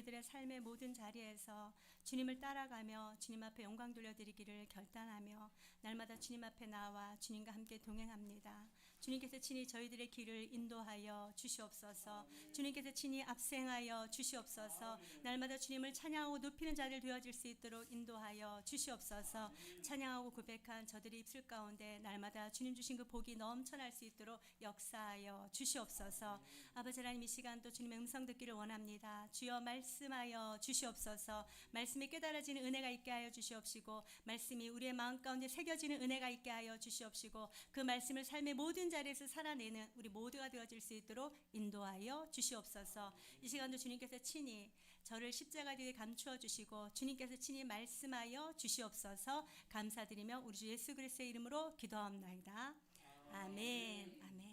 우리들의 삶의 모든 자리에서 주님을 따라가며 주님 앞에 영광 돌려드리기를 결단하며 날마다 주님 앞에 나와 주님과 함께 동행합니다. 주님께서 친히 저희들의 길을 인도하여 주시옵소서. 주님께서 친히 앞생하여 주시옵소서. 날마다 주님을 찬양하고 높이는 자들 되어질 수 있도록 인도하여 주시옵소서. 찬양하고 고백한 저들의 입술 가운데 날마다 주님 주신 그 복이 넘쳐날 수 있도록 역사하여 주시옵소서. 아버지 하나님, 이 시간도 주님의 음성 듣기를 원합니다. 주여 말씀하여 주시옵소서. 말씀이 깨달아지는 은혜가 있게 하여 주시옵시고, 말씀이 우리의 마음 가운데 새겨지는 은혜가 있게 하여 주시옵시고, 그 말씀을 삶의 모든 자리에서 살아내는 우리 모두가 되어질 수 있도록 인도하여 주시옵소서. 이 시간도 주님께서 친히 저를 십자가 뒤에 감추어 주시고 주님께서 친히 말씀하여 주시옵소서. 감사드리며 우리 주 예수 그리스도의 이름으로 기도하옵나이다. 아멘. 아멘.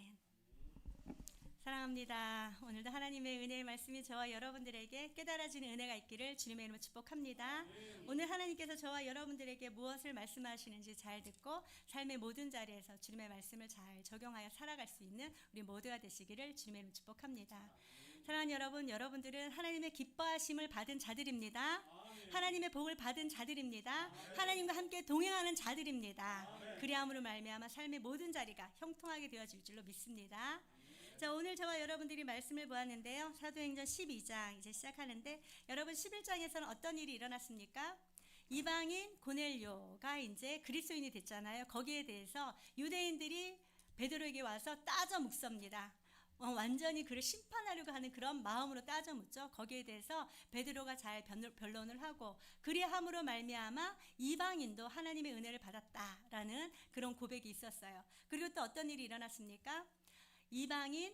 사랑합니다. 오늘도 하나님의 은혜의 말씀이 저와 여러분들에게 깨달아지는 은혜가 있기를 주님의 이름으로 축복합니다. 오늘 하나님께서 저와 여러분들에게 무엇을 말씀하시는지 잘 듣고 삶의 모든 자리에서 주님의 말씀을 잘 적용하여 살아갈 수 있는 우리 모두가 되시기를 주님의 이름으로 축복합니다. 사랑하는 여러분, 여러분들은 하나님의 기뻐하심을 받은 자들입니다. 하나님의 복을 받은 자들입니다. 하나님과 함께 동행하는 자들입니다. 그리함으로 말미암아 삶의 모든 자리가 형통하게 되어질 줄로 믿습니다. 자, 오늘 저와 여러분들이 말씀을 보았는데요. 사도행전 12장 이제 시작하는데, 여러분 11장에서는 어떤 일이 일어났습니까? 이방인 고넬료가 이제 그리스도인이 됐잖아요. 거기에 대해서 유대인들이 베드로에게 와서 따져 묻습니다. 완전히 그를 심판하려고 하는 그런 마음으로 따져 묻죠. 거기에 대해서 베드로가 잘 변론을 하고, 그리함으로 말미암아 이방인도 하나님의 은혜를 받았다라는 그런 고백이 있었어요. 그리고 또 어떤 일이 일어났습니까? 이방인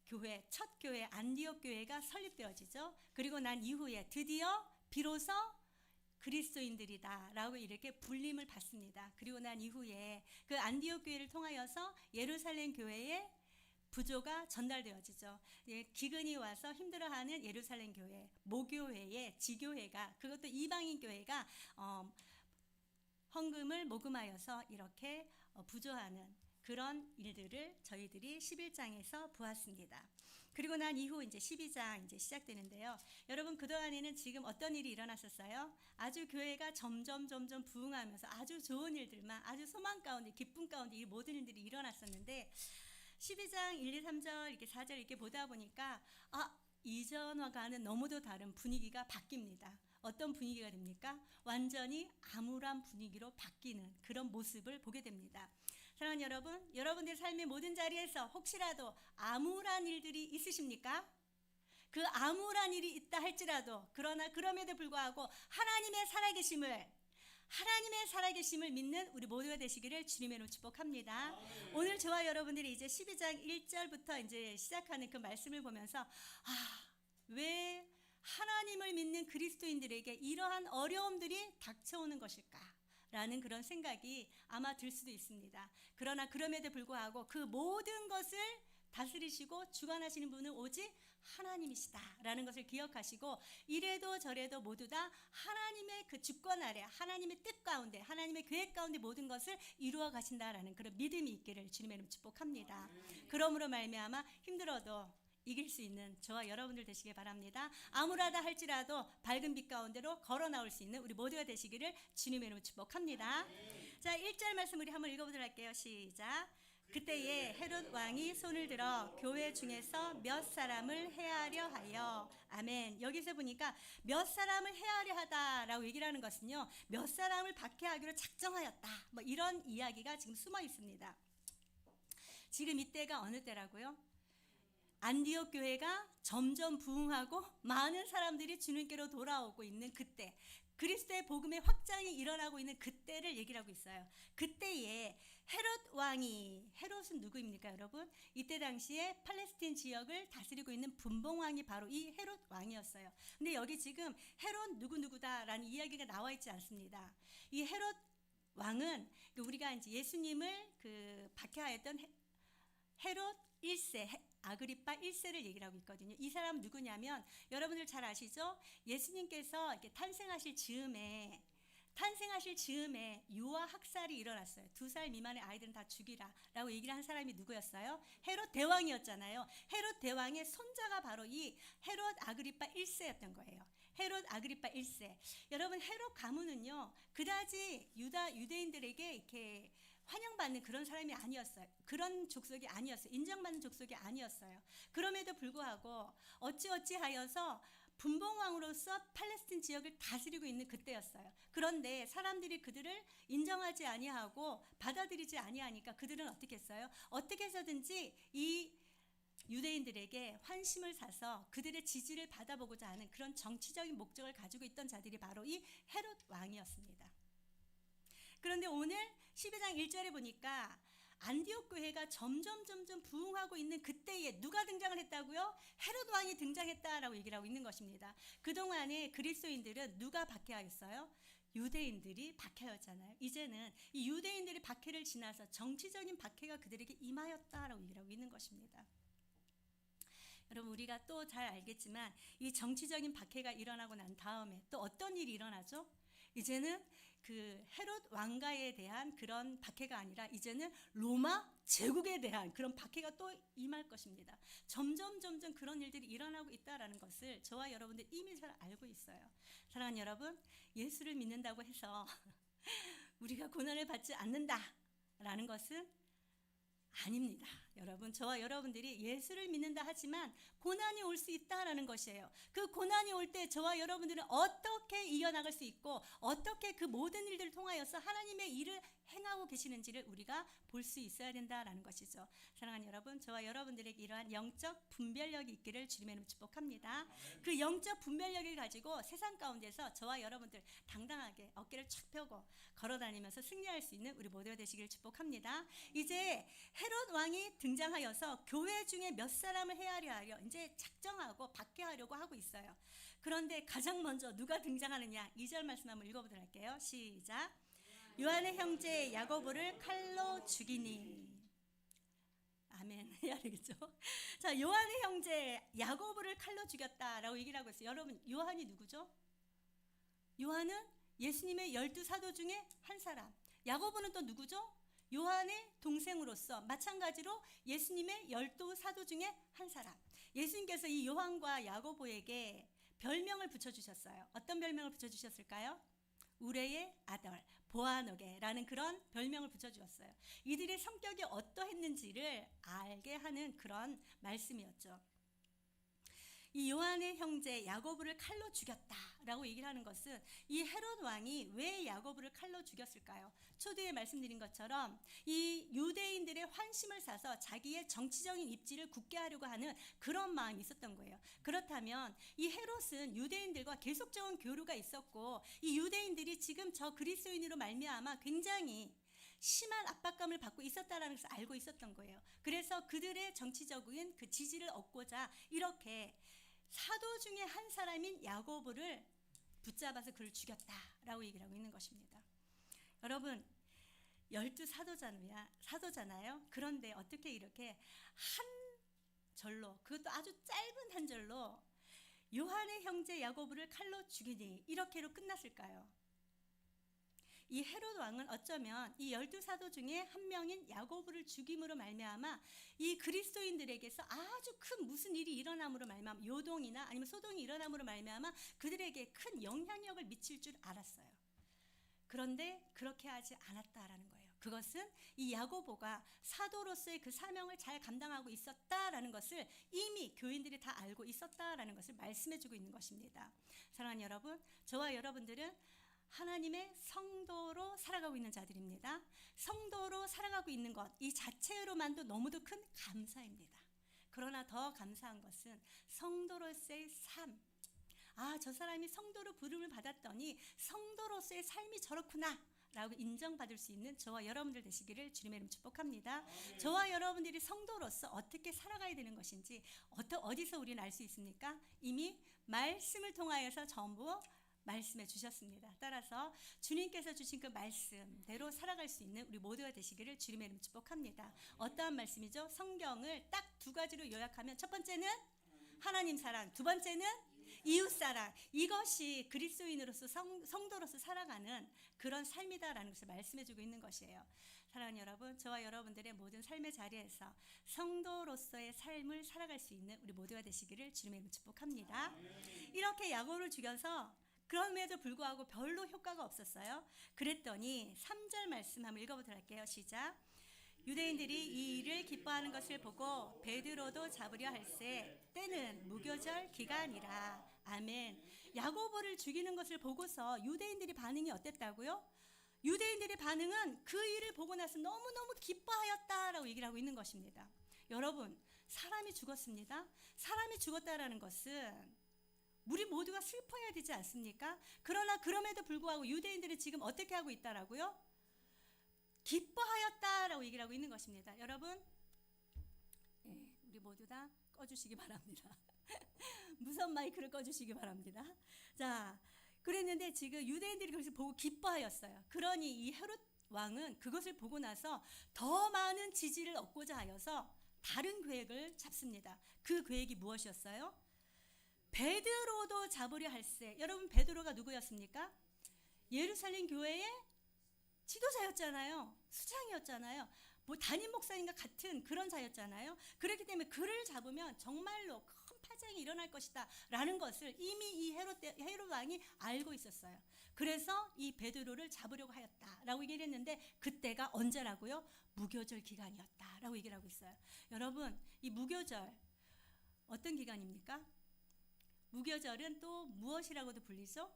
교회, 첫 교회 안디옥 교회가 설립되어지죠. 그리고 난 이후에 드디어 비로소 그리스도인들이다 라고 이렇게 불림을 받습니다. 그리고 난 이후에 그 안디옥 교회를 통하여서 예루살렘 교회에 부조가 전달되어지죠. 기근이 와서 힘들어하는 예루살렘 교회, 모교회의 지교회가, 그것도 이방인 교회가 헌금을 모금하여서 이렇게 부조하는 그런 일들을 저희들이 11장에서 보았습니다. 그리고 난 이후 이제 12장 이제 시작되는데요. 여러분, 그동안에는 지금 어떤 일이 일어났었어요? 아주 교회가 점점 부흥하면서 아주 좋은 일들만, 아주 소망 가운데, 기쁨 가운데 이 모든 일들이 일어났었는데, 12장 1, 2, 3절 이렇게 4절 이렇게 보다 보니까 이전과는 너무도 다른 분위기가 바뀝니다. 어떤 분위기가 됩니까? 완전히 암울한 분위기로 바뀌는 그런 모습을 보게 됩니다. 사랑하는 여러분, 여러분들의 삶의 모든 자리에서 혹시라도 암울한 일들이 있으십니까? 그 암울한 일이 있다 할지라도, 그러나 그럼에도 불구하고 하나님의 살아계심을 믿는 우리 모두가 되시기를 주님의 이름으로 축복합니다. 오늘 저와 여러분들이 이제 12장 1절부터 이제 시작하는 그 말씀을 보면서 왜 하나님을 믿는 그리스도인들에게 이러한 어려움들이 닥쳐오는 것일까? 라는 그런 생각이 아마 들 수도 있습니다. 그러나 그럼에도 불구하고 그 모든 것을 다스리시고 주관하시는 분은 오직 하나님이시다라는 것을 기억하시고, 이래도 저래도 모두 다 하나님의 그 주권 아래, 하나님의 뜻 가운데, 하나님의 계획 가운데 모든 것을 이루어 가신다라는 그런 믿음이 있기를 주님의 이름 축복합니다. 그러므로 말미암아 힘들어도 이길 수 있는 저와 여러분들 되시길 바랍니다. 암울하다 할지라도 밝은 빛 가운데로 걸어 나올 수 있는 우리 모두가 되시기를 주님의 이름으로 축복합니다. 자, 1절 말씀 우리 한번 읽어보도록 할게요. 시작. 그때에 헤롯 왕이 손을 들어 교회 중에서 몇 사람을 해하려 하여. 아멘. 여기서 보니까 몇 사람을 해하려 하다라고 얘기를 하는 것은요, 몇 사람을 박해하기로 작정하였다, 뭐 이런 이야기가 지금 숨어 있습니다. 지금 이때가 어느 때라고요? 안디옥 교회가 점점 부흥하고 많은 사람들이 주님께로 돌아오고 있는 그때, 그리스도의 복음의 확장이 일어나고 있는 그때를 얘기를 하고 있어요. 그때에 헤롯 왕이, 헤롯은 누구입니까 여러분? 이때 당시에 팔레스틴 지역을 다스리고 있는 분봉왕이 바로 이 헤롯 왕이었어요. 근데 여기 지금 헤롯 누구누구다라는 이야기가 나와 있지 않습니다. 이 헤롯 왕은 우리가 이제 예수님을 그 박해하였던 헤롯 1세, 아그리파 1세를 얘기를 하고 있거든요. 이 사람은 누구냐면, 여러분들 잘 아시죠? 예수님께서 이렇게 탄생하실 즈음에 탄생하실 즈음에 유아 학살이 일어났어요. 2살 미만의 아이들은 다 죽이라 라고 얘기를 한 사람이 누구였어요? 헤롯 대왕이었잖아요. 헤롯 대왕의 손자가 바로 이 헤롯 아그리파 1세였던 거예요. 헤롯 아그리파 1세. 여러분, 헤롯 가문은요, 그다지 유대인들에게 이렇게 환영받는 그런 사람이 아니었어요. 그런 족속이 아니었어요. 인정받는 족속이 아니었어요. 그럼에도 불구하고 어찌하여서 분봉왕으로서 팔레스틴 지역을 다스리고 있는 그때였어요. 그런데 사람들이 그들을 인정하지 아니하고 받아들이지 아니하니까 그들은 어떻게 했어요? 어떻게 해서든지 이 유대인들에게 환심을 사서 그들의 지지를 받아보고자 하는 그런 정치적인 목적을 가지고 있던 자들이 바로 이 헤롯 왕이었습니다. 그런데 오늘 12장 1절에 보니까 안디옥 교회가 점점 부흥하고 있는 그때에 누가 등장을 했다고요? 헤롯 왕이 등장했다라고 얘기를 하고 있는 것입니다. 그동안에 그리스도인들은 누가 박해하였어요? 유대인들이 박해였잖아요. 이제는 이 유대인들이 박해를 지나서 정치적인 박해가 그들에게 임하였다라고 얘기를 하고 있는 것입니다. 여러분, 우리가 또 잘 알겠지만 이 정치적인 박해가 일어나고 난 다음에 또 어떤 일이 일어나죠? 이제는 그 헤롯 왕가에 대한 그런 박해가 아니라 이제는 로마 제국에 대한 그런 박해가 또 임할 것입니다. 점점 그런 일들이 일어나고 있다라는 것을 저와 여러분들 이미 잘 알고 있어요. 사랑하는 여러분, 예수를 믿는다고 해서 우리가 고난을 받지 않는다라는 것은 아닙니다. 여러분, 저와 여러분들이 예수를 믿는다 하지만 고난이 올 수 있다라는 것이에요. 그 고난이 올 때 저와 여러분들은 어떻게 이겨나갈 수 있고 어떻게 그 모든 일들을 통하여서 하나님의 일을 행하고 계시는지를 우리가 볼 수 있어야 된다라는 것이죠. 사랑하는 여러분, 저와 여러분들에게 이러한 영적 분별력이 있기를 주님의 이름으로 축복합니다. 그 영적 분별력을 가지고 세상 가운데서 저와 여러분들 당당하게 어깨를 쫙 펴고 걸어다니면서 승리할 수 있는 우리 모두가 되시기를 축복합니다. 이제 헤롯 왕이 등장하여서 교회 중에 몇 사람을 헤아려 하려 이제 작정하고 박해하려고 하고 있어요. 그런데 가장 먼저 누가 등장하느냐? 2절 말씀 한번 읽어보도록 할게요. 시작. 요한의 형제 야고보를 칼로 죽이니. 아멘 해야 되겠죠? 자, 요한의 형제 야고보를 칼로 죽였다라고 얘기를 하고 있어요. 여러분, 요한이 누구죠? 요한은 예수님의 12사도 중에 한 사람. 야고보는 또 누구죠? 요한의 동생으로서 마찬가지로 예수님의 12사도 중에 한 사람. 예수님께서 이 요한과 야고보에게 별명을 붙여주셨어요. 어떤 별명을 붙여주셨을까요? 우레의 아들, 보아노게라는 그런 별명을 붙여주었어요. 이들의 성격이 어떠했는지를 알게 하는 그런 말씀이었죠. 이 요한의 형제 야고보를 칼로 죽였다라고 얘기를 하는 것은 이 헤롯 왕이 왜 야고보를 칼로 죽였을까요? 초대에 말씀드린 것처럼 이 유대인들의 환심을 사서 자기의 정치적인 입지를 굳게 하려고 하는 그런 마음이 있었던 거예요. 그렇다면 이 헤롯은 유대인들과 계속적인 교류가 있었고 이 유대인들이 지금 저 그리스도인으로 말미암아 굉장히 심한 압박감을 받고 있었다라는 것을 알고 있었던 거예요. 그래서 그들의 정치적인 그 지지를 얻고자 이렇게 사도 중에 한 사람인 야고보를 붙잡아서 그를 죽였다라고 얘기를 하고 있는 것입니다. 여러분, 12사도잖아요. 그런데 어떻게 이렇게 한 절로, 그것도 아주 짧은 한 절로 요한의 형제 야고보를 칼로 죽이니 이렇게로 끝났을까요? 이 헤롯 왕은 어쩌면 이 12사도 중에 한 명인 야고보를 죽임으로 말미암아 이 그리스도인들에게서 아주 큰 무슨 일이 일어남으로 말미암아 요동이나 아니면 소동이 일어남으로 말미암아 그들에게 큰 영향력을 미칠 줄 알았어요. 그런데 그렇게 하지 않았다라는 거예요. 그것은 이 야고보가 사도로서의 그 사명을 잘 감당하고 있었다라는 것을 이미 교인들이 다 알고 있었다라는 것을 말씀해주고 있는 것입니다. 사랑하는 여러분, 저와 여러분들은 하나님의 성도로 살아가고 있는 자들입니다. 성도로 살아가고 있는 것, 이 자체로만도 너무도 큰 감사입니다. 그러나 더 감사한 것은 성도로서의 삶. 아, 저 사람이 성도로 부름을 받았더니 성도로서의 삶이 저렇구나 라고 인정받을 수 있는 저와 여러분들 되시기를 주님의 이름 축복합니다. 저와 여러분들이 성도로서 어떻게 살아가야 되는 것인지 어디서 우리는 알 수 있습니까? 이미 말씀을 통하여서 전부 말씀해 주셨습니다. 따라서 주님께서 주신 그 말씀대로 살아갈 수 있는 우리 모두가 되시기를 주님의 이름 축복합니다. 어떠한 말씀이죠? 성경을 딱 두 가지로 요약하면 첫 번째는 하나님 사랑, 두 번째는 이웃사랑, 이것이 그리스도인으로서 성도로서 살아가는 그런 삶이다라는 것을 말씀해주고 있는 것이에요. 사랑하는 여러분, 저와 여러분들의 모든 삶의 자리에서 성도로서의 삶을 살아갈 수 있는 우리 모두가 되시기를 주님의 이름으로 축복합니다. 이렇게 야곱을 죽여서 그럼에도 불구하고 별로 효과가 없었어요. 그랬더니 3절 말씀 한번 읽어보도록 할게요. 시작. 유대인들이 이 일을 기뻐하는 것을 보고 베드로도 잡으려 할세 때는 무교절 기간이라. 아멘. 야고보를 죽이는 것을 보고서 유대인들이 반응이 어땠다고요? 유대인들의 반응은 그 일을 보고 나서 너무너무 기뻐하였다라고 얘기를 하고 있는 것입니다. 여러분, 사람이 죽었습니다. 사람이 죽었다라는 것은 우리 모두가 슬퍼해야 되지 않습니까? 그러나 그럼에도 불구하고 유대인들이 지금 어떻게 하고 있다라고요? 기뻐하였다라고 얘기를 하고 있는 것입니다. 여러분, 우리 모두 다 꺼주시기 바랍니다. 무선 마이크를 꺼주시기 바랍니다. 자, 그랬는데 지금 유대인들이 그것을 보고 기뻐하였어요. 그러니 이 헤롯 왕은 그것을 보고 나서 더 많은 지지를 얻고자 하여서 다른 계획을 잡습니다. 그 계획이 무엇이었어요? 베드로도 잡으려 할세. 여러분, 베드로가 누구였습니까? 예루살렘 교회의 지도자였잖아요. 수장이었잖아요. 뭐 담임 목사님과 같은 그런 자였잖아요. 그렇기 때문에 그를 잡으면 정말로 큰 파장이 일어날 것이다 라는 것을 이미 이 헤롯 왕이 알고 있었어요. 그래서 이 베드로를 잡으려고 하였다라고 얘기를 했는데 그때가 언제라고요? 무교절 기간이었다라고 얘기를 하고 있어요. 여러분, 이 무교절 어떤 기간입니까? 무교절은 또 무엇이라고도 불리죠?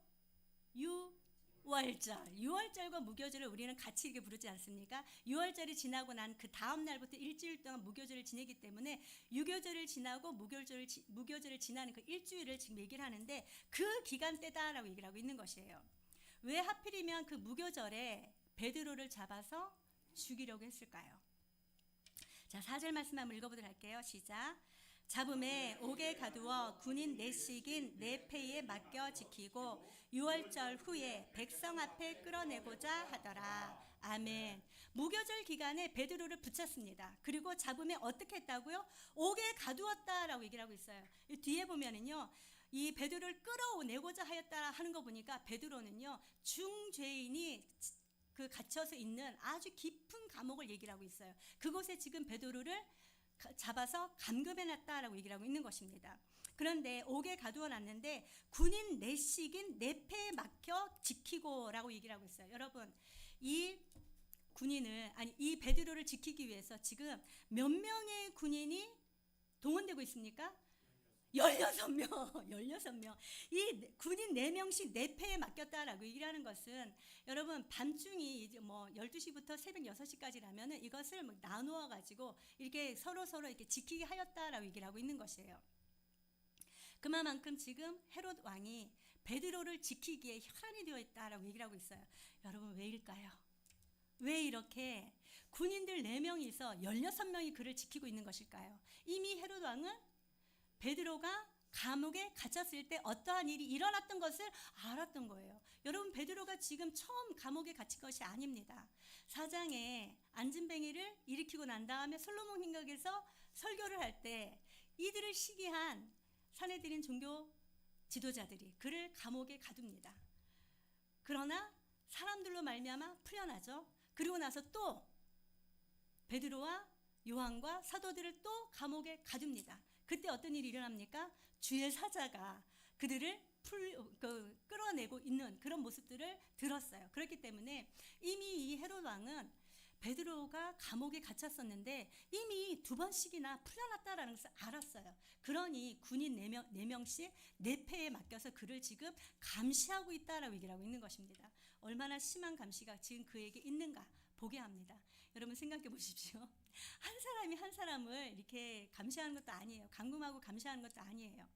유월절. 유월절과 무교절을 우리는 같이 이렇게 부르지 않습니까? 유월절이 지나고 난 그 다음 날부터 일주일 동안 무교절을 지내기 때문에 유교절을 지나고 무교절을 지나는 그 일주일을 지금 얘기를 하는데 그 기간대다라고 얘기를 하고 있는 것이에요. 왜 하필이면 그 무교절에 베드로를 잡아서 죽이려고 했을까요? 자, 4절 말씀 한번 읽어보도록 할게요. 시작. 잡음에 옥에 가두어 군인 내식인 네 패에 맡겨 지키고 유월절 후에 백성 앞에 끌어내고자 하더라. 아멘. 무교절 기간에 베드로를 붙였습니다. 그리고 잡음에 어떻게 했다고요? 옥에 가두었다라고 얘기를 하고 있어요. 이 뒤에 보면은요, 이 베드로를 끌어내고자 하였다 하는 거 보니까 베드로는요, 중죄인이 그 갇혀서 있는 아주 깊은 감옥을 얘기를 하고 있어요. 그곳에 지금 베드로를 잡아서 감금해놨다라고 얘기를 하고 있는 것입니다. 그런데 옥에 가두어 놨는데 군인 내식인 네 패에 막혀 지키고라고 얘기를 하고 있어요. 여러분, 이 베드로를 지키기 위해서 지금 몇 명의 군인이 동원되고 있습니까? 16명. 16명. 이 군인 4명씩 4패에 맡겼다라고 얘기를 하는 것은 여러분, 밤중이 이제 뭐 12시부터 새벽 6시까지라면은 이것을 뭐 나누어 가지고 이렇게 서로 이렇게 지키게 하였다라고 얘기를 하고 있는 것이에요. 그만큼 지금 헤롯 왕이 베드로를 지키기에 혈안이 되어 있다라고 얘기를 하고 있어요. 여러분, 왜일까요? 왜 이렇게 군인들 4명이서 16명이 그를 지키고 있는 것일까요? 이미 헤롯 왕은 베드로가 감옥에 갇혔을 때 어떠한 일이 일어났던 것을 알았던 거예요. 여러분, 베드로가 지금 처음 감옥에 갇힌 것이 아닙니다. 사장에 안진뱅이를 일으키고 난 다음에 솔로몬 hin각에서 설교를 할 때 이들을 시기한 사내들인 종교 지도자들이 그를 감옥에 가둡니다. 그러나 사람들로 말미암아 풀려나죠. 그리고 나서 또 베드로와 요한과 사도들을 또 감옥에 가둡니다. 그때 어떤 일이 일어납니까? 주의 사자가 그들을 끌어내고 있는 그런 모습들을 들었어요. 그렇기 때문에 이미 이 헤롯 왕은 베드로가 감옥에 갇혔었는데 이미 2번씩이나 풀려났다라는 것을 알았어요. 그러니 군인 4명씩 4패에 맡겨서 그를 지금 감시하고 있다라고 얘기를 하고 있는 것입니다. 얼마나 심한 감시가 지금 그에게 있는가 보게 합니다. 여러분, 생각해 보십시오. 한 사람이 한 사람을 이렇게 감시하는 것도 아니에요. 감금하고 감시하는 것도 아니에요.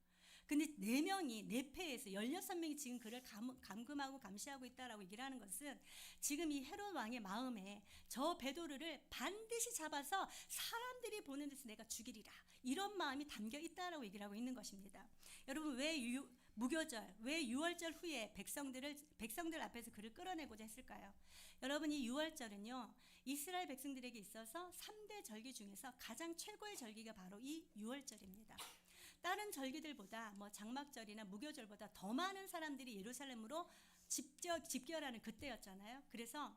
근데 4명이 4패에서 16명이 지금 그를 감금하고 감시하고 있다라고 얘기를 하는 것은 지금 이 헤롯 왕의 마음에 저 베드로를 반드시 잡아서 사람들이 보는 데서 내가 죽이리라, 이런 마음이 담겨 있다라고 얘기를 하고 있는 것입니다. 여러분, 왜 무교절, 왜 유월절 후에 백성들 앞에서 그를 끌어내고자 했을까요? 여러분, 이 유월절은요, 이스라엘 백성들에게 있어서 3대 절기 중에서 가장 최고의 절기가 바로 이 유월절입니다. 다른 절기들보다 뭐 장막절이나 무교절보다 더 많은 사람들이 예루살렘으로 집결하는 그때였잖아요. 그래서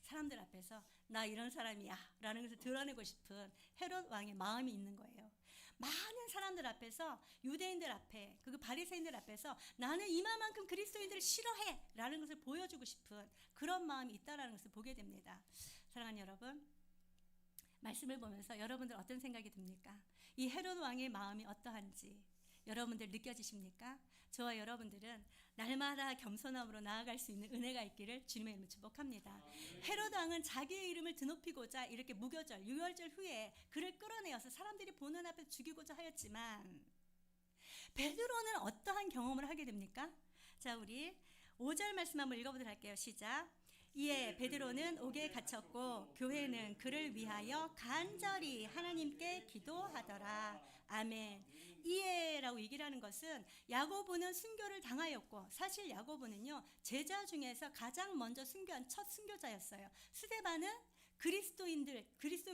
사람들 앞에서 나 이런 사람이야 라는 것을 드러내고 싶은 헤롯 왕의 마음이 있는 거예요. 많은 사람들 앞에서, 유대인들 앞에, 그 바리새인들 앞에서 나는 이만큼 그리스도인들을 싫어해 라는 것을 보여주고 싶은 그런 마음이 있다는 것을 보게 됩니다. 사랑하는 여러분, 말씀을 보면서 여러분들 어떤 생각이 듭니까? 이 헤롯 왕의 마음이 어떠한지 여러분들 느껴지십니까? 저와 여러분들은 날마다 겸손함으로 나아갈 수 있는 은혜가 있기를 주님의 이름으로 축복합니다. 헤롯 왕은 자기의 이름을 드높이고자 이렇게 무교절, 유월절 후에 그를 끌어내어서 사람들이 보는 앞에서 죽이고자 하였지만 베드로는 어떠한 경험을 하게 됩니까? 자, 우리 5절 말씀 한번 읽어보도록 할게요. 시작. 이에 베드로는 옥에 갇혔고 교회는 그를 위하여 간절히 하나님께 기도하더라. 아멘. 이에라고 얘기를 하는 것은 야고보는 순교를 당하였고, 사실 야고보는요 제자 중에서 가장 먼저 순교한 첫 순교자였어요. 스데반은 그리스도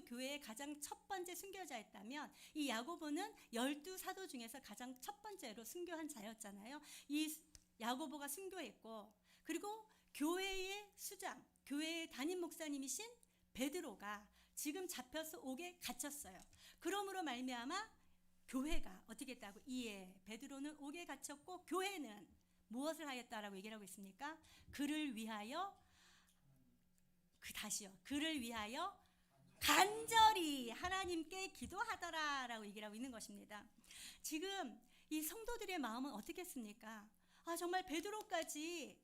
교회의 가장 첫 번째 순교자였다면 이 야고보는 12사도 중에서 가장 첫 번째로 순교한 자였잖아요. 이 야고보가 순교했고, 그리고 교회의 수장, 교회의 담임 목사님이신 베드로가 지금 잡혀서 옥에 갇혔어요. 그러므로 말미암아 교회가 어떻게 했다고? 이에 베드로는 옥에 갇혔고 교회는 무엇을 하였다라고 얘기를 하고 있습니까? 그를 위하여, 그를 위하여 간절히 하나님께 기도하더라라고 얘기를 하고 있는 것입니다. 지금 이 성도들의 마음은 어떻겠습니까? 정말 베드로까지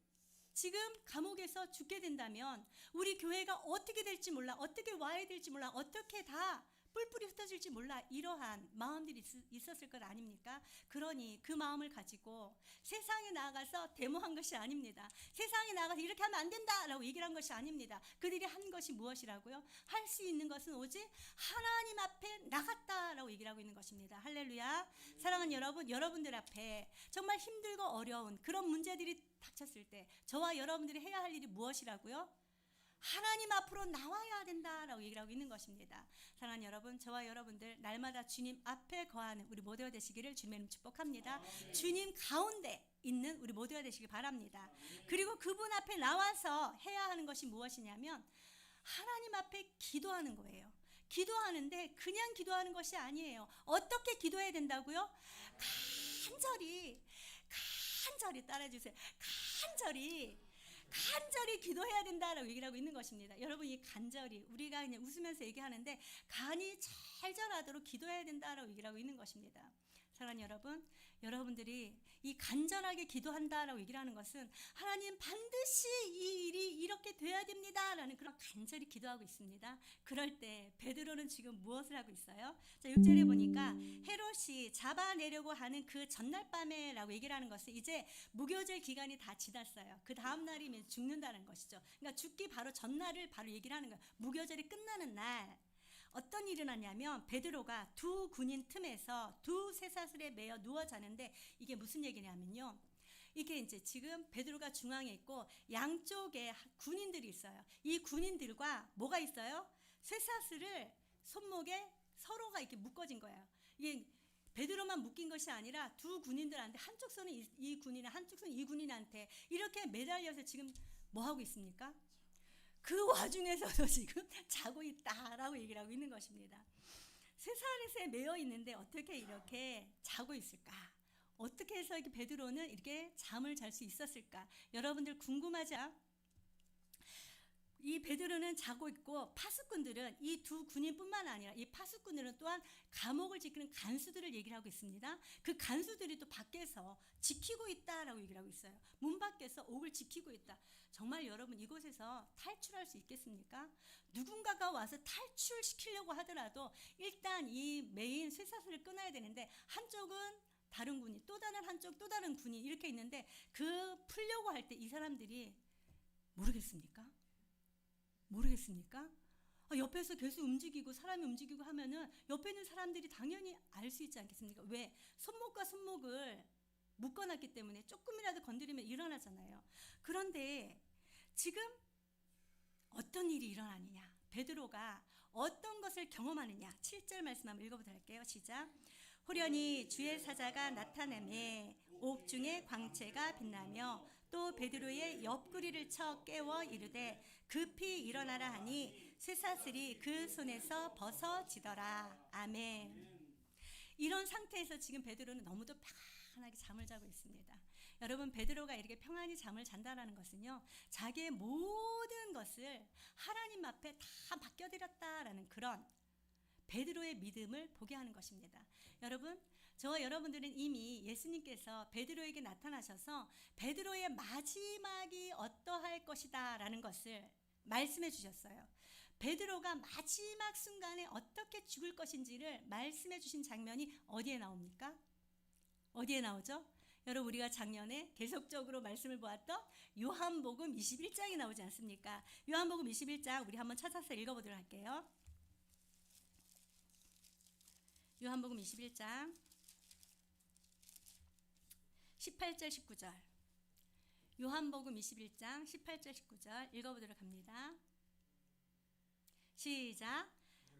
지금 감옥에서 죽게 된다면 우리 교회가 어떻게 될지 몰라, 어떻게 와야 될지 몰라, 어떻게 다 뿔뿔이 흩어질지 몰라, 이러한 마음들이 있었을 것 아닙니까? 그러니 그 마음을 가지고 세상에 나아가서 데모한 것이 아닙니다. 세상에 나가서 이렇게 하면 안 된다라고 얘기를 한 것이 아닙니다. 그들이 한 것이 무엇이라고요? 할 수 있는 것은 오직 하나님 앞에 나갔다라고 얘기를 하고 있는 것입니다. 할렐루야. 사랑하는 여러분, 여러분들 앞에 정말 힘들고 어려운 그런 문제들이 닥쳤을 때 저와 여러분들이 해야 할 일이 무엇이라고요? 하나님 앞으로 나와야 된다라고 얘기를 하고 있는 것입니다. 사랑하는 여러분, 저와 여러분들 날마다 주님 앞에 거하는 우리 모두가 되시기를 주님의 이름으로 축복합니다. 주님 가운데 있는 우리 모두가 되시기 바랍니다. 그리고 그분 앞에 나와서 해야 하는 것이 무엇이냐면 하나님 앞에 기도하는 거예요. 기도하는데 그냥 기도하는 것이 아니에요. 어떻게 기도해야 된다고요? 간절히 따라해주세요. 간절히 기도해야 된다라고 얘기를 하고 있는 것입니다. 여러분, 이 간절히, 우리가 그냥 웃으면서 얘기하는데 간이 잘 자라도록 기도해야 된다라고 얘기를 하고 있는 것입니다. 사랑하는 여러분, 여러분들이 이 간절하게 기도한다라고 얘기를 하는 것은 하나님 반드시 이 일이 이렇게 돼야 됩니다라는 그런 간절히 기도하고 있습니다. 그럴 때 베드로는 지금 무엇을 하고 있어요? 자, 6절에 보니까 헤롯이 잡아내려고 하는 그 전날 밤에라고 얘기를 하는 것은 이제 무교절 기간이 다 지났어요. 그 다음 날이면 죽는다는 것이죠. 그러니까 죽기 바로 전날을 바로 얘기를 하는 거예요. 무교절이 끝나는 날 어떤 일이 일어나냐면 베드로가 두 군인 틈에서 두 쇠사슬에 매어 누워 자는데, 이게 무슨 얘기냐면요, 이게 이제 지금 베드로가 중앙에 있고 양쪽에 군인들이 있어요. 이 군인들과 뭐가 있어요? 쇠사슬을 손목에 서로가 이렇게 묶어진 거예요. 이게 베드로만 묶인 것이 아니라 두 군인들한테, 한쪽 손은 이 군인, 한쪽 손은 이 군인한테 이렇게 매달려서 지금 뭐 하고 있습니까? 그 와중에서도 지금 자고 있다라고 얘기를 하고 있는 것입니다. 쇠사슬에 매여 있는데 어떻게 이렇게 자고 있을까? 어떻게 해서 이렇게 베드로는 이렇게 잠을 잘 수 있었을까? 여러분들 궁금하지 않아요? 이 베드로는 자고 있고 파수꾼들은 이 두 군인뿐만 아니라 이 파수꾼들은 또한 감옥을 지키는 간수들을 얘기를 하고 있습니다. 그 간수들이 또 밖에서 지키고 있다라고 얘기를 하고 있어요. 문 밖에서 옥을 지키고 있다. 정말 여러분, 이곳에서 탈출할 수 있겠습니까? 누군가가 와서 탈출시키려고 하더라도 일단 이 메인 쇠사슬을 끊어야 되는데, 한쪽은 다른 군인, 또 다른 한쪽 또 다른 군인 이렇게 있는데 그 풀려고 할 때 이 사람들이 모르겠습니까? 옆에서 계속 움직이고 사람이 움직이고 하면은 옆에 있는 사람들이 당연히 알 수 있지 않겠습니까? 왜? 손목과 손목을 묶어놨기 때문에 조금이라도 건드리면 일어나잖아요. 그런데 지금 어떤 일이 일어나느냐? 베드로가 어떤 것을 경험하느냐? 7절 말씀 한번 읽어보도록 할게요. 시작. 호련히 주의 사자가 나타나매 옥중에 광채가 빛나며 또 베드로의 옆구리를 쳐 깨워 이르되 급히 일어나라 하니 쇠사슬이 그 손에서 벗어지더라. 아멘. 이런 상태에서 지금 베드로는 너무도 편안하게 잠을 자고 있습니다. 여러분, 베드로가 이렇게 평안히 잠을 잔다라는 것은요, 자기의 모든 것을 하나님 앞에 다 맡겨드렸다라는 그런 베드로의 믿음을 보게 하는 것입니다. 여러분, 저와 여러분들은 이미 예수님께서 베드로에게 나타나셔서 베드로의 마지막이 어떠할 것이다 라는 것을 말씀해 주셨어요. 베드로가 마지막 순간에 어떻게 죽을 것인지를 말씀해 주신 장면이 어디에 나옵니까? 어디에 나오죠? 여러분, 우리가 작년에 계속적으로 말씀을 보았던 요한복음 21장이 나오지 않습니까? 요한복음 21장 우리 한번 찾아서 읽어보도록 할게요. 요한복음 21장 18절 19절. 요한복음 21장 18절 19절 읽어보도록 합니다. 시작.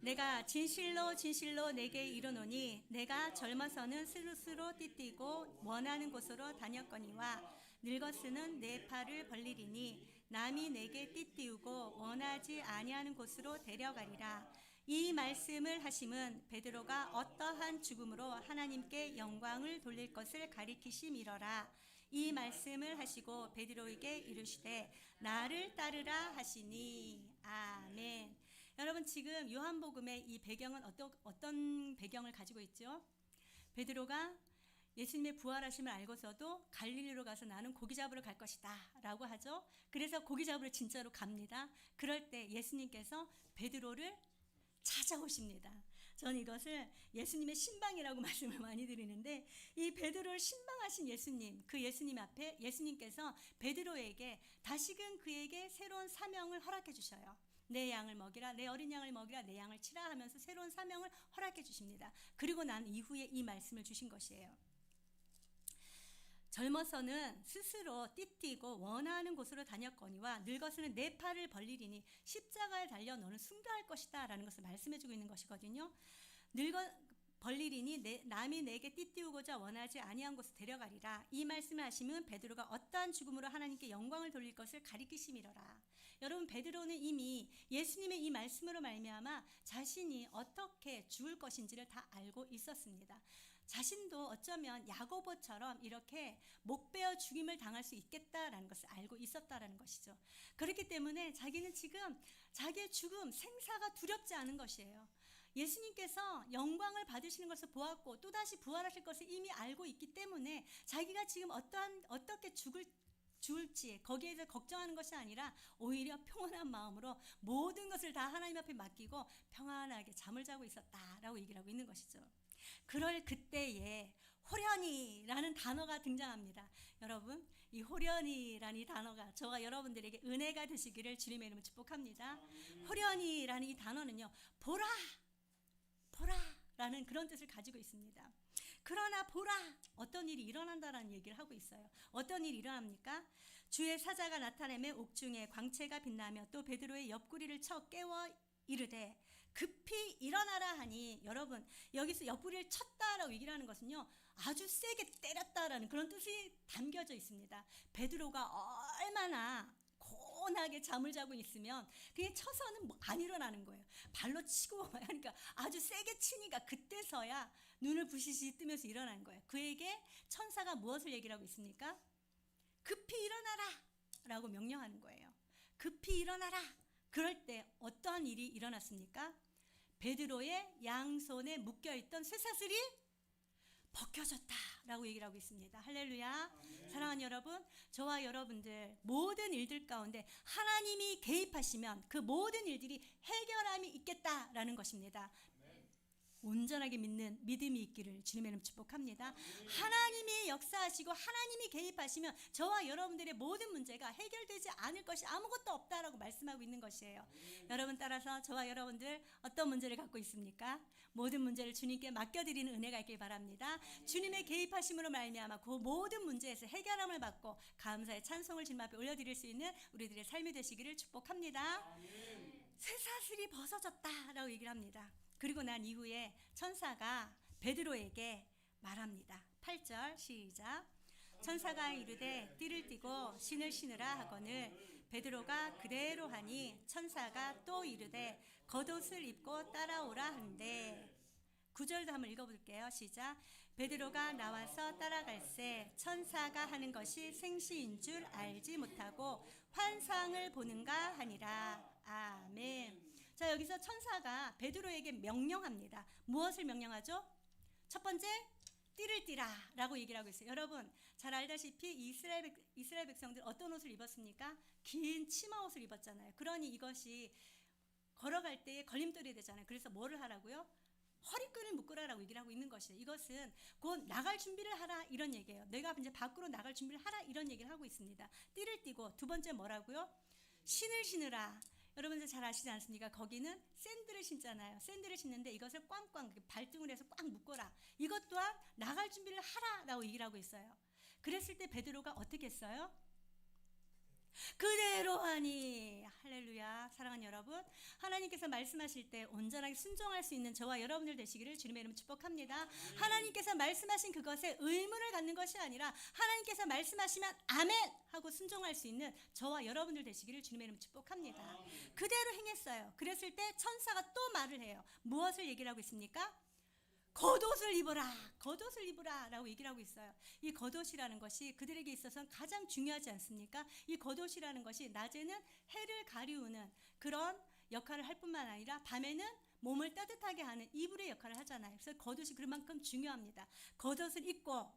내가 진실로 진실로 내게 이르노니 내가 젊어서는 스스로 띠띠고 원하는 곳으로 다녔거니와 늙었으는 내 팔을 벌리리니 남이 내게 띠띠우고 원하지 아니하는 곳으로 데려가리라. 이 말씀을 하심은 베드로가 어떠한 죽음으로 하나님께 영광을 돌릴 것을 가리키심이러라. 이 말씀을 하시고 베드로에게 이르시되 나를 따르라 하시니. 아멘. 여러분, 지금 요한복음의 이 배경은 어떤 배경을 가지고 있죠? 베드로가 예수님의 부활하심을 알고서도 갈릴리로 가서 나는 고기 잡으러 갈 것이다 라고 하죠. 그래서 고기 잡으러 진짜로 갑니다. 그럴 때 예수님께서 베드로를 찾아오십니다. 저는 이것을 예수님의 신방이라고 말씀을 많이 드리는데, 이 베드로를 신방하신 예수님, 그 예수님 앞에 예수님께서 베드로에게 다시금 그에게 새로운 사명을 허락해 주셔요. 내 양을 먹이라, 내 어린 양을 먹이라, 내 양을 치라 하면서 새로운 사명을 허락해 주십니다. 그리고 난 이후에 이 말씀을 주신 것이에요. 젊어서는 스스로 띠띠고 원하는 곳으로 다녔거니와 늙어서는 내 팔을 벌리리니 십자가에 달려 너는 숭배할 것이다 라는 것을 말씀해주고 있는 것이거든요. 벌리리니 남이 내게 띠띠우고자 원하지 아니한 곳에 데려가리라. 이 말씀을 하시면 베드로가 어떠한 죽음으로 하나님께 영광을 돌릴 것을 가리키심이러라. 여러분, 베드로는 이미 예수님의 이 말씀으로 말미암아 자신이 어떻게 죽을 것인지를 다 알고 있었습니다. 자신도 어쩌면 야고보처럼 이렇게 목 베어 죽임을 당할 수 있겠다라는 것을 알고 있었다라는 것이죠. 그렇기 때문에 자기는 지금 자기의 죽음, 생사가 두렵지 않은 것이에요. 예수님께서 영광을 받으시는 것을 보았고 또다시 부활하실 것을 이미 알고 있기 때문에 자기가 지금 어떻게 죽을지 거기에 대해서 걱정하는 것이 아니라 오히려 평안한 마음으로 모든 것을 다 하나님 앞에 맡기고 평안하게 잠을 자고 있었다라고 얘기를 하고 있는 것이죠. 그럴 그때에 호련히라는 단어가 등장합니다. 여러분, 이 호련히라는 이 단어가 저와 여러분들에게 은혜가 되시기를 주님의 이름으로 축복합니다. 호련히라는 이 단어는요, 보라 라는 그런 뜻을 가지고 있습니다. 그러나 보라, 어떤 일이 일어난다라는 얘기를 하고 있어요. 어떤 일이 일어납니까? 주의 사자가 나타내며 옥중에 광채가 빛나며 또 베드로의 옆구리를 쳐 깨워 이르되 급히 일어나라 하니, 여러분, 여기서 옆구리를 쳤다라고 얘기를 하는 것은요, 아주 세게 때렸다라는 그런 뜻이 담겨져 있습니다. 베드로가 얼마나 고온하게 잠을 자고 있으면 그냥 쳐서는 안 일어나는 거예요. 발로 치고 하니까 아주 세게 치니까 그때서야 눈을 부시시 뜨면서 일어나는 거예요. 그에게 천사가 무엇을 얘기를 하고 있습니까? 급히 일어나라 라고 명령하는 거예요. 급히 일어나라. 그럴 때 어떠한 일이 일어났습니까? 베드로의 양손에 묶여있던 쇠사슬이 벗겨졌다라고 얘기를 하고 있습니다. 할렐루야. 사랑하는 여러분, 저와 여러분들 모든 일들 가운데 하나님이 개입하시면 그 모든 일들이 해결함이 있겠다라는 것입니다. 온전하게 믿는 믿음이 있기를 주님의 이름 축복합니다. 하나님이 역사하시고 하나님이 개입하시면 저와 여러분들의 모든 문제가 해결되지 않을 것이 아무것도 없다라고 말씀하고 있는 것이에요. 여러분, 따라서 저와 여러분들 어떤 문제를 갖고 있습니까? 모든 문제를 주님께 맡겨드리는 은혜가 있길 바랍니다. 주님의 개입하심으로 말미암아 그 모든 문제에서 해결함을 받고 감사의 찬송을 주님 앞에 올려드릴 수 있는 우리들의 삶이 되시기를 축복합니다. 쇠사슬이 벗어졌다라고 얘기를 합니다. 그리고 난 이후에 천사가 베드로에게 말합니다. 8절 시작. 천사가 이르되 띠를 띠고 신을 신으라 하거늘 베드로가 그대로 하니 천사가 또 이르되 겉옷을 입고 따라오라 한대. 9절도 한번 읽어볼게요. 시작. 베드로가 나와서 따라갈새 천사가 하는 것이 생시인 줄 알지 못하고 환상을 보는가 하니라. 아멘. 자, 여기서 천사가 베드로에게 명령합니다. 무엇을 명령하죠? 첫 번째, 띠를 띠라 라고 얘기를 하고 있어요. 여러분 잘 알다시피 이스라엘 백성들 어떤 옷을 입었습니까? 긴 치마 옷을 입었잖아요. 그러니 이것이 걸어갈 때에 걸림돌이 되잖아요. 그래서 뭐를 하라고요? 허리끈을 묶으라라고 얘기를 하고 있는 것이에요. 이것은 곧 나갈 준비를 하라 이런 얘기예요. 내가 이제 밖으로 나갈 준비를 하라 이런 얘기를 하고 있습니다. 띠를 띠고 두 번째 뭐라고요? 신을 신으라. 여러분들 잘 아시지 않습니까? 거기는 샌들을 신잖아요. 샌들을 신는데 이것을 꽝꽝 발등을 해서 꽉 묶어라. 이것 또한 나갈 준비를 하라라고 얘기를 하고 있어요. 그랬을 때 베드로가 어떻게 했어요? 그대로 하니. 할렐루야. 사랑하는 여러분, 하나님께서 말씀하실 때 온전하게 순종할 수 있는 저와 여러분들 되시기를 주님의 이름으로 축복합니다. 하나님께서 말씀하신 그것에 의문을 갖는 것이 아니라 하나님께서 말씀하시면 아멘 하고 순종할 수 있는 저와 여러분들 되시기를 주님의 이름으로 축복합니다. 그대로 행했어요. 그랬을 때 천사가 또 말을 해요. 무엇을 얘기를 하고 있습니까? 겉옷을 입어라, 겉옷을 입으라 라고 얘기를 하고 있어요. 이 겉옷이라는 것이 그들에게 있어서는 가장 중요하지 않습니까? 이 겉옷이라는 것이 낮에는 해를 가리우는 그런 역할을 할 뿐만 아니라 밤에는 몸을 따뜻하게 하는 이불의 역할을 하잖아요. 그래서 겉옷이 그만큼 중요합니다. 겉옷을 입고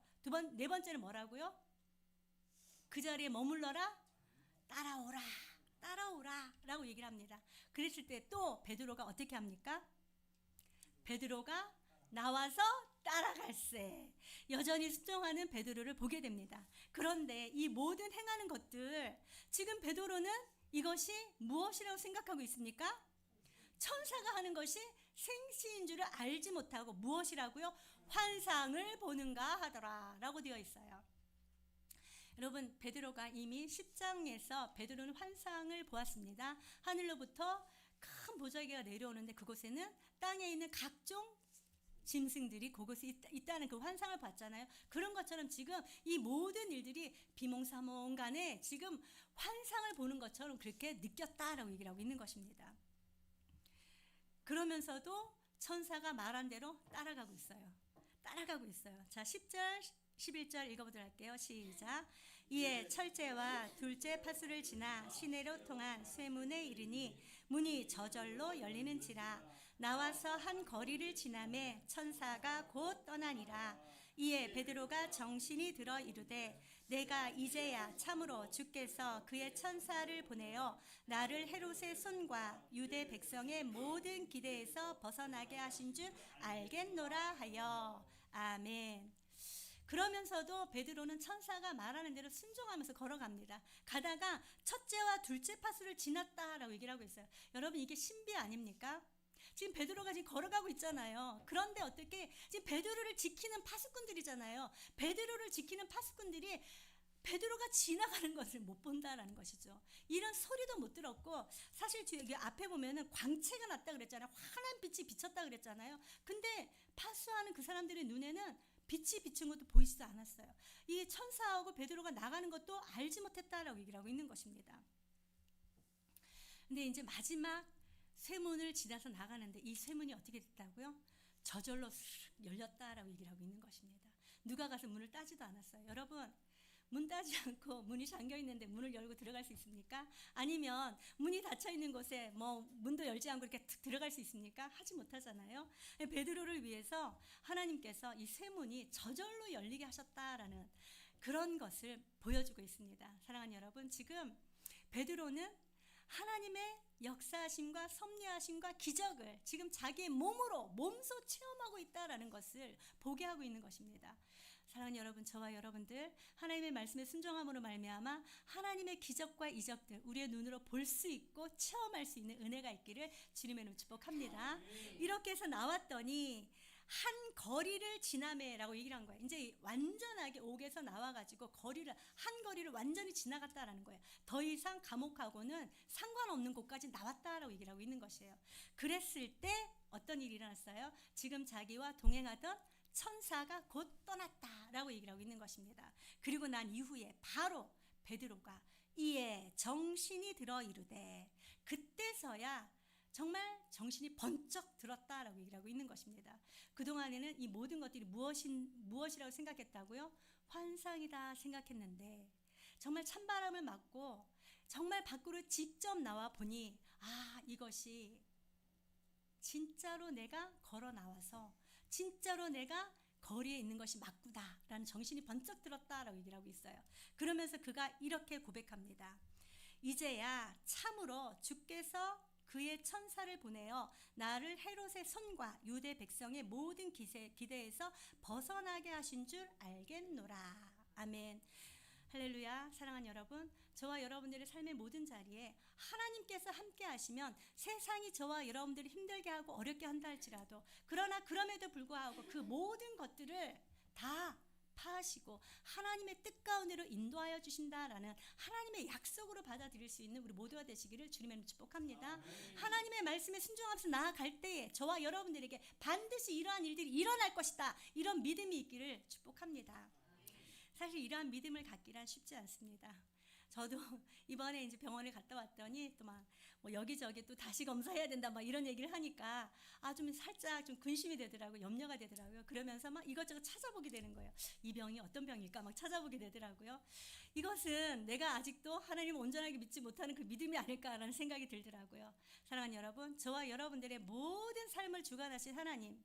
네 번째는 뭐라고요? 그 자리에 머물러라, 따라오라, 따라오라 라고 얘기를 합니다. 그랬을 때 또 베드로가 어떻게 합니까? 베드로가 나와서 따라갈세. 여전히 순종하는 베드로를 보게 됩니다. 그런데 이 모든 행하는 것들, 지금 베드로는 이것이 무엇이라고 생각하고 있습니까? 천사가 하는 것이 생시인 줄을 알지 못하고 무엇이라고요? 환상을 보는가 하더라 라고 되어 있어요. 여러분, 베드로가 이미 10장에서 베드로는 환상을 보았습니다. 하늘로부터 큰 보자기가 내려오는데 그곳에는 땅에 있는 각종 짐승들이 그곳에 있다는 그 환상을 봤잖아요. 그런 것처럼 지금 이 모든 일들이 비몽사몽 간에 지금 환상을 보는 것처럼 그렇게 느꼈다라고 얘기를 하고 있는 것입니다. 그러면서도 천사가 말한 대로 따라가고 있어요. 따라가고 있어요. 자, 10절 11절 읽어보도록 할게요. 시작. 이에 첫째와 둘째 파수를 지나 시내로 통한 쇠문에 이르니 문이 저절로 열리는지라. 나와서 한 거리를 지나매 천사가 곧 떠나니라. 이에 베드로가 정신이 들어 이르되 내가 이제야 참으로 주께서 그의 천사를 보내어 나를 헤롯의 손과 유대 백성의 모든 기대에서 벗어나게 하신 줄 알겠노라 하여. 아멘. 그러면서도 베드로는 천사가 말하는 대로 순종하면서 걸어갑니다. 가다가 첫째와 둘째 파수를 지났다라고 얘기를 하고 있어요. 여러분, 이게 신비 아닙니까? 지금 베드로가 지금 걸어가고 있잖아요. 그런데 어떻게 지금 베드로를 지키는 파수꾼들이잖아요. 베드로를 지키는 파수꾼들이 베드로가 지나가는 것을 못 본다라는 것이죠. 이런 소리도 못 들었고, 사실 여기 앞에 보면은 광채가 났다 그랬잖아요. 환한 빛이 비쳤다 그랬잖아요. 근데 파수하는 그 사람들의 눈에는 빛이 비친 것도 보이지도 않았어요. 이 천사하고 베드로가 나가는 것도 알지 못했다라고 얘기를 하고 있는 것입니다. 근데 이제 마지막 쇠문을 지나서 나가는데 이 쇠문이 어떻게 됐다고요? 저절로 열렸다라고 얘기를 하고 있는 것입니다. 누가 가서 문을 따지도 않았어요. 여러분, 문 따지 않고 문이 잠겨 있는데 문을 열고 들어갈 수 있습니까? 아니면 문이 닫혀 있는 곳에 문도 열지 않고 이렇게 들어갈 수 있습니까? 하지 못하잖아요. 베드로를 위해서 하나님께서 이 쇠문이 저절로 열리게 하셨다라는 그런 것을 보여주고 있습니다. 사랑하는 여러분, 지금 베드로는 하나님의 역사하심과 섭리하심과 기적을 지금 자기의 몸소 체험하고 있다라는 것을 보게 하고 있는 것입니다. 사랑하는 여러분, 저와 여러분들 하나님의 말씀에 순종함으로 말미암아 하나님의 기적과 이적들 우리의 눈으로 볼 수 있고 체험할 수 있는 은혜가 있기를 주님의 이름으로 축복합니다. 이렇게 해서 나왔더니 한 거리를 지나매라고 얘기를 한 거예요. 이제 완전하게 옥에서 나와가지고 한 거리를 완전히 지나갔다라는 거예요. 더 이상 감옥하고는 상관없는 곳까지 나왔다라고 얘기를 하고 있는 것이에요. 그랬을 때 어떤 일이 일어났어요? 지금 자기와 동행하던 천사가 곧 떠났다라고 얘기를 하고 있는 것입니다. 그리고 난 이후에 바로 베드로가 이에 정신이 들어 이르되, 그때서야 정말 정신이 번쩍 들었다라고 얘기를 하고 있는 것입니다. 그동안에는 이 모든 것들이 무엇이라고 생각했다고요? 환상이다 생각했는데, 정말 찬바람을 맞고 정말 밖으로 직접 나와 보니, 이것이 진짜로 내가 걸어 나와서 진짜로 내가 거리에 있는 것이 맞구나 라는 정신이 번쩍 들었다라고 얘기를 하고 있어요. 그러면서 그가 이렇게 고백합니다. 이제야 참으로 주께서 그의 천사를 보내어 나를 헤롯의 손과 유대 백성의 모든 기대에서 벗어나게 하신 줄 알겠노라. 아멘. 할렐루야. 사랑하는 여러분, 저와 여러분들의 삶의 모든 자리에 하나님께서 함께 하시면 세상이 저와 여러분들을 힘들게 하고 어렵게 한다 할지라도, 그러나 그럼에도 불구하고 그 모든 것들을 다 파하시고 하나님의 뜻 가운데로 인도하여 주신다라는 하나님의 약속으로 받아들일 수 있는 우리 모두가 되시기를 주님의 축복합니다. 하나님의 말씀에 순종하면서 나아갈 때에 저와 여러분들에게 반드시 이러한 일들이 일어날 것이다, 이런 믿음이 있기를 축복합니다. 사실 이러한 믿음을 갖기란 쉽지 않습니다. 저도 이번에 이제 병원에 갔다 왔더니 또 막 여기저기 또 다시 검사해야 된다 막 이런 얘기를 하니까 좀 살짝 좀 근심이 되더라고요. 염려가 되더라고요. 그러면서 막 이것저것 찾아보게 되는 거예요. 이 병이 어떤 병일까 막 찾아보게 되더라고요. 이것은 내가 아직도 하나님을 온전하게 믿지 못하는 그 믿음이 아닐까라는 생각이 들더라고요. 사랑하는 여러분, 저와 여러분들의 모든 삶을 주관하신 하나님,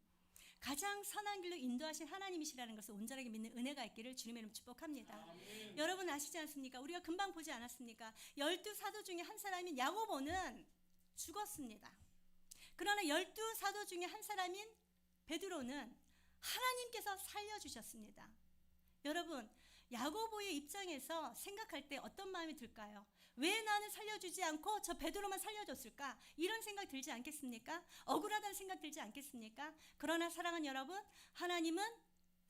가장 선한 길로 인도하신 하나님이시라는 것을 온전하게 믿는 은혜가 있기를 주님의 이름으로 축복합니다. 여러분 아시지 않습니까? 우리가 금방 보지 않았습니까? 12사도 중에 한 사람인 야고보는 죽었습니다. 그러나 12사도 중에 한 사람인 베드로는 하나님께서 살려주셨습니다. 여러분, 야고보의 입장에서 생각할 때 어떤 마음이 들까요? 왜 나는 살려주지 않고 저 베드로만 살려줬을까? 이런 생각 들지 않겠습니까? 억울하다는 생각 들지 않겠습니까? 그러나 사랑하는 여러분, 하나님은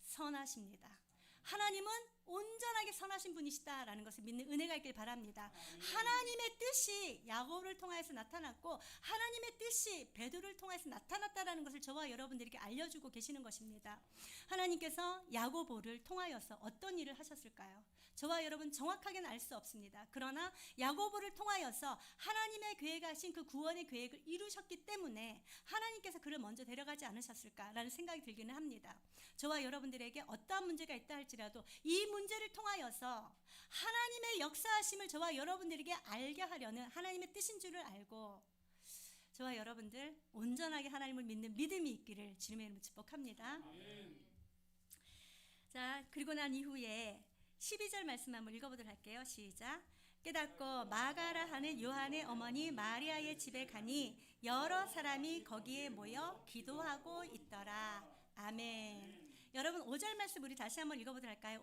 선하십니다. 하나님은 온전하게 선하신 분이시다라는 것을 믿는 은혜가 있길 바랍니다. 하나님의 뜻이 야고보를 통해서 나타났고 하나님의 뜻이 베드로를 통해서 나타났다라는 것을 저와 여러분들에게 알려주고 계시는 것입니다. 하나님께서 야고보를 통하여서 어떤 일을 하셨을까요? 저와 여러분 정확하게는 알 수 없습니다. 그러나 야고보를 통하여서 하나님의 계획하신 그 구원의 계획을 이루셨기 때문에 하나님께서 그를 먼저 데려가지 않으셨을까라는 생각이 들기는 합니다. 저와 여러분들에게 어떠한 문제가 있다 할지라도 이 문제를 통하여서 하나님의 역사하심을 저와 여러분들에게 알게 하려는 하나님의 뜻인 줄을 알고 저와 여러분들 온전하게 하나님을 믿는 믿음이 있기를 주님의 이름으로 축복합니다. 자, 그리고 난 이후에 12절 말씀 한번 읽어보도록 할게요. 시작. 깨닫고 마가라 하는 요한의 어머니 마리아의 집에 가니 여러 사람이 거기에 모여 기도하고 있더라. 아멘. 여러분 5절 말씀 우리 다시 한번 읽어보도록 할까요?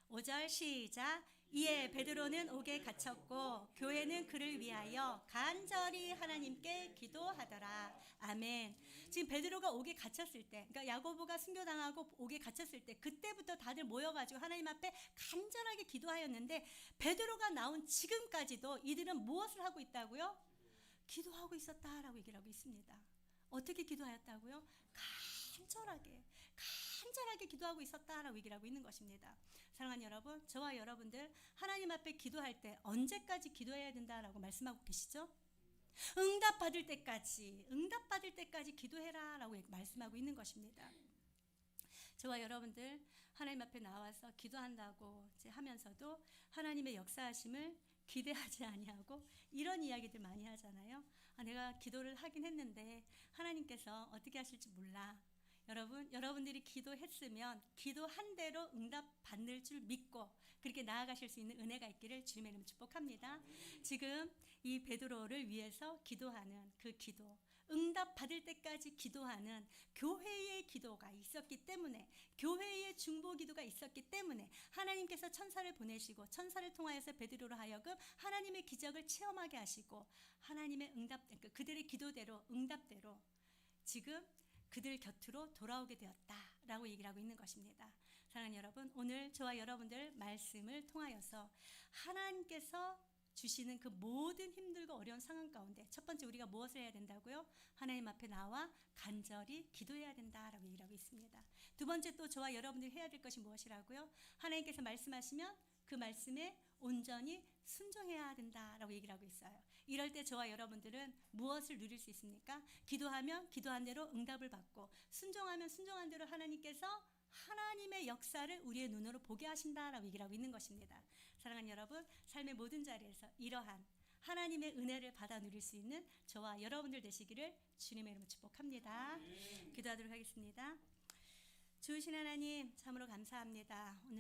5절 시작. 이에 베드로는 옥에 갇혔고 교회는 그를 위하여 간절히 하나님께 기도하더라. 아멘. 지금 베드로가 옥에 갇혔을 때, 그러니까 야고보가 순교당하고 옥에 갇혔을 때 그때부터 다들 모여가지고 하나님 앞에 간절하게 기도하였는데 베드로가 나온 지금까지도 이들은 무엇을 하고 있다고요? 기도하고 있었다라고 얘기를 하고 있습니다. 어떻게 기도하였다고요? 간절하게 기도하고 있었다라고 얘기를 하고 있는 것입니다. 사랑하는 여러분, 저와 여러분들 하나님 앞에 기도할 때 언제까지 기도해야 된다라고 말씀하고 계시죠? 응답받을 때까지 기도해라 라고 말씀하고 있는 것입니다. 저와 여러분들 하나님 앞에 나와서 기도한다고 하면서도 하나님의 역사하심을 기대하지 아니하고 이런 이야기들 많이 하잖아요. 내가 기도를 하긴 했는데 하나님께서 어떻게 하실지 몰라. 여러분들이 기도했으면 기도한 대로 응답 받을 줄 믿고 그렇게 나아가실 수 있는 은혜가 있기를 주님의 이름으로 축복합니다. 지금 이 베드로를 위해서 기도하는 그 기도, 응답 받을 때까지 기도하는 교회의 기도가 있었기 때문에, 교회의 중보 기도가 있었기 때문에 하나님께서 천사를 보내시고 천사를 통하여서 베드로로 하여금 하나님의 기적을 체험하게 하시고 하나님의 그들의 기도대로 응답대로 지금 그들 곁으로 돌아오게 되었다라고 얘기를 하고 있는 것입니다. 사랑하는 여러분, 오늘 저와 여러분들 말씀을 통하여서 하나님께서 주시는 그 모든 힘들고 어려운 상황 가운데 첫 번째 우리가 무엇을 해야 된다고요? 하나님 앞에 나와 간절히 기도해야 된다라고 얘기를 하고 있습니다. 두 번째 또 저와 여러분들이 해야 될 것이 무엇이라고요? 하나님께서 말씀하시면 그 말씀에 온전히 순종해야 된다라고 얘기를 하고 있어요. 이럴 때 저와 여러분들은 무엇을 누릴 수 있습니까? 기도하면 기도한 대로 응답을 받고 순종하면 순종한 대로 하나님께서 하나님의 역사를 우리의 눈으로 보게 하신다라고 얘기를 하고 있는 것입니다. 사랑하는 여러분, 삶의 모든 자리에서 이러한 하나님의 은혜를 받아 누릴 수 있는 저와 여러분들 되시기를 주님의 이름으로 축복합니다. 기도하도록 하겠습니다. 주신 하나님, 참으로 감사합니다. 오늘